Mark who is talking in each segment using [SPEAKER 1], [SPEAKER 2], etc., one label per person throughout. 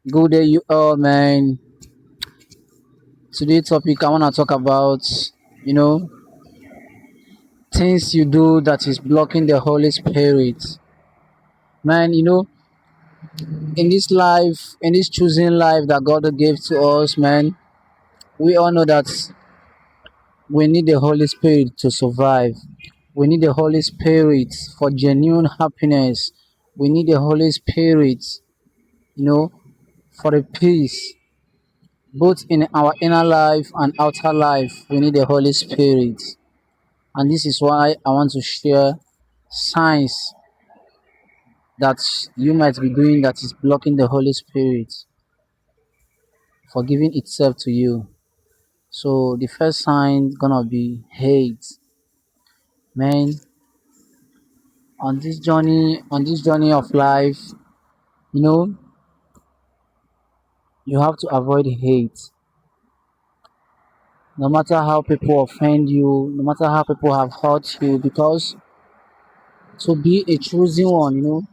[SPEAKER 1] Good day, you all, man. Today's topic I want to talk about, you know, things you do that is blocking the Holy Spirit. Man, in this life, in this choosing life that God gave to us, man, we all know that we need the Holy Spirit to survive. We need the Holy Spirit for genuine happiness. We need the Holy Spirit, you know, for the peace, both in our inner life and outer life. We need the Holy Spirit. And this is why I want to share signs that you might be doing that is blocking the Holy Spirit for giving itself to you. So the first sign gonna be hate. Man, on this journey of life, you know, you have to avoid hate. No matter how people offend you, no matter how people have hurt you, because to be a chosen one,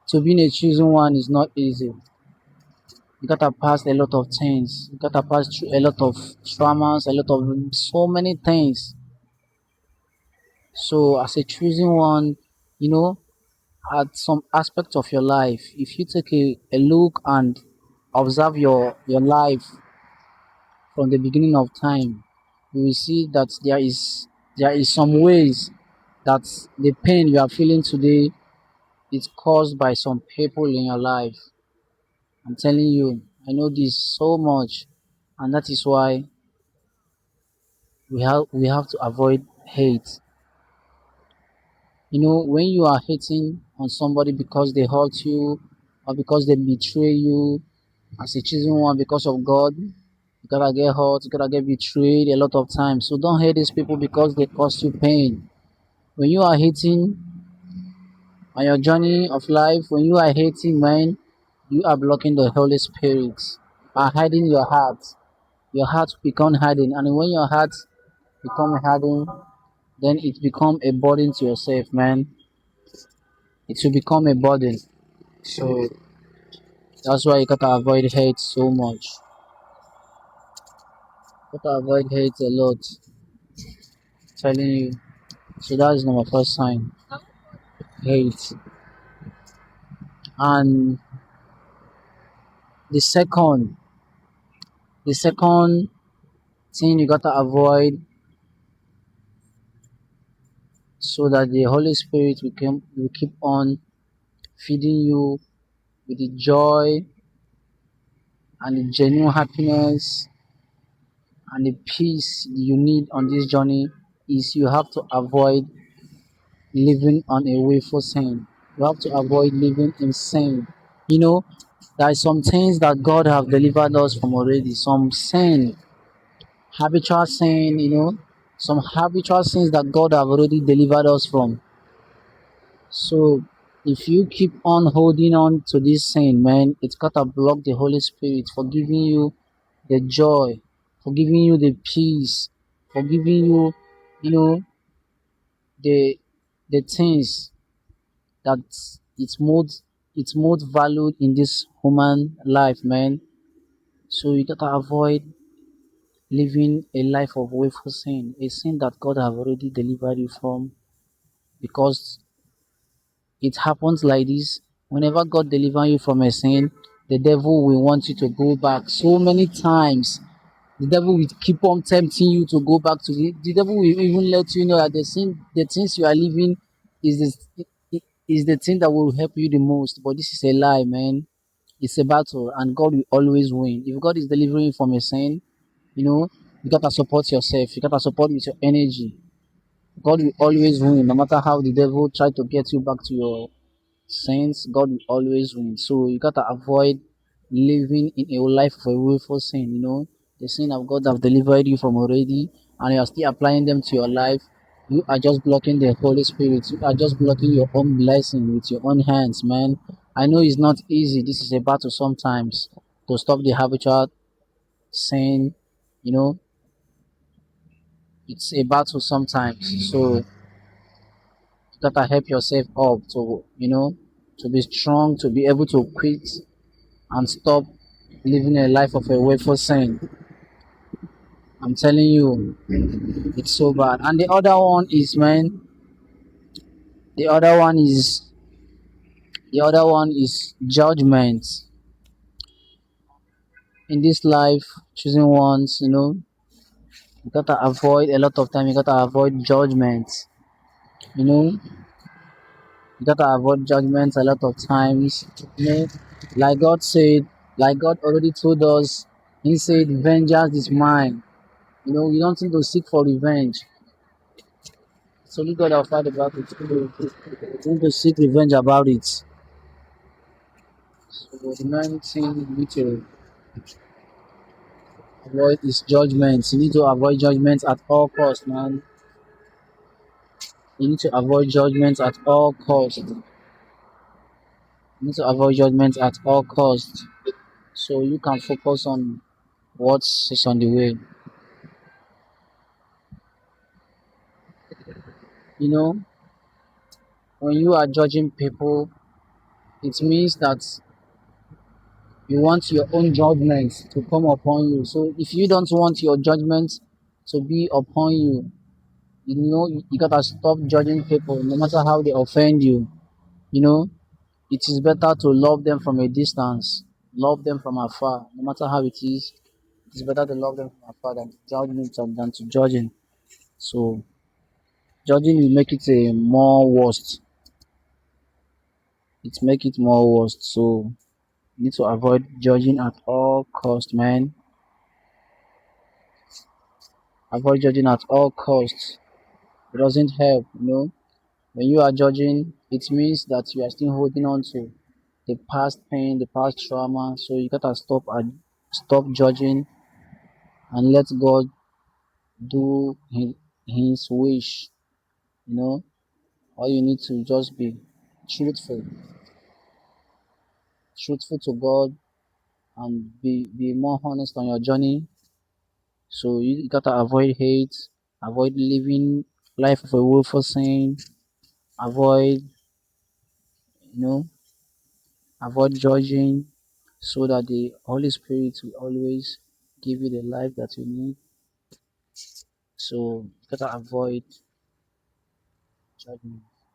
[SPEAKER 1] to be a chosen one is not easy. You gotta pass a lot of things. You gotta pass through a lot of traumas, a lot of so many things. So as a choosing one, you know, at some aspect of your life, if you take a look and observe your life from the beginning of time, you will see that there is some ways that the pain you are feeling today is caused by some people in your life. I'm telling you, I know this so much, and that is why we have to avoid hate. When you are hating on somebody because they hurt you or because they betray you, as a chosen one because of God, you gotta get hurt, you gotta get betrayed a lot of times. So don't hate these people because they cause you pain. When you are hating on your journey of life, when you are hating, man, you are blocking the Holy Spirit, are hiding your heart. Your heart become hardened, and when your heart become hardened, then it become a burden to yourself, man. It will become a burden. So that's why you gotta avoid hate so much. Gotta avoid hate a lot. Telling you. So that is number first sign. Hate. And the second thing you gotta avoid so that the Holy Spirit will keep on feeding you with the joy and the genuine happiness and the peace you need on this journey is you have to avoid living on a willful sin. You have to avoid living in sin. You know, there are some things that God have delivered us from already. Some sin, habitual sin, some habitual sins that God have already delivered us from. So if you keep on holding on to this sin, man, it's gotta block the Holy Spirit for giving you the joy, for giving you the peace, for giving you, you know, the the things that it's most valued in this human life, man. So you gotta avoid living a life of willful sin, a sin that God have already delivered you from, because it happens like this. Whenever God deliver you from a sin, the devil will want you to go back so many times. The devil will keep on tempting you to go back to the devil will even let you know that the things you are living is is the thing that will help you the most. But this is a lie, man. It's a battle, and God will always win. If God is delivering you from a sin, you know, you gotta support yourself. You gotta support with your energy. God will always win, no matter how the devil try to get you back to your sins. God will always win. So you gotta avoid living in a life of a willful sin. The sin of God have delivered you from already, and you are still applying them to your life. You are just blocking the Holy Spirit. You are just blocking your own blessing with your own hands, man. I know it's not easy. This is a battle sometimes to stop the habitual sin. You know, it's a battle sometimes. So you gotta help yourself up to to be strong, to be able to quit and stop living a life of a willful sin. I'm telling you, it's so bad. And the other one is, man, the other one is the other one is judgment. In this life, choosing ones, you gotta avoid a lot of time. You gotta avoid judgment. You know, you gotta avoid judgments a lot of times. You know, like God said, like God already told us, He said, "Vengeance is mine." You don't need to seek for revenge. It's only God will fight about it. You don't need to seek revenge about it. So the main thing you need to avoid is judgments. You need to avoid judgments at all costs, man. You need to avoid judgments at all costs. You need to avoid judgments at all costs. So you can focus on what is on the way. You know, when you are judging people, it means that you want your own judgment to come upon you. So if you don't want your judgment to be upon you, you gotta stop judging people no matter how they offend you. You know, it is better to love them from a distance, love them from afar, no matter how it is. It's better to love them from afar than to than to judging. So judging will make it a more worst. It make it more worst. So you need to avoid judging at all cost, man. Avoid judging at all costs. It doesn't help. When you are judging, it means that you are still holding on to the past pain, the past trauma. So you gotta stop judging and let God do his wish. You know, all you need to just be truthful, truthful to God, and be more honest on your journey. So you gotta avoid hate, avoid living life of a willful sin, avoid, you know, avoid judging, so that the Holy Spirit will always give you the life that you need. So you gotta avoid judgment.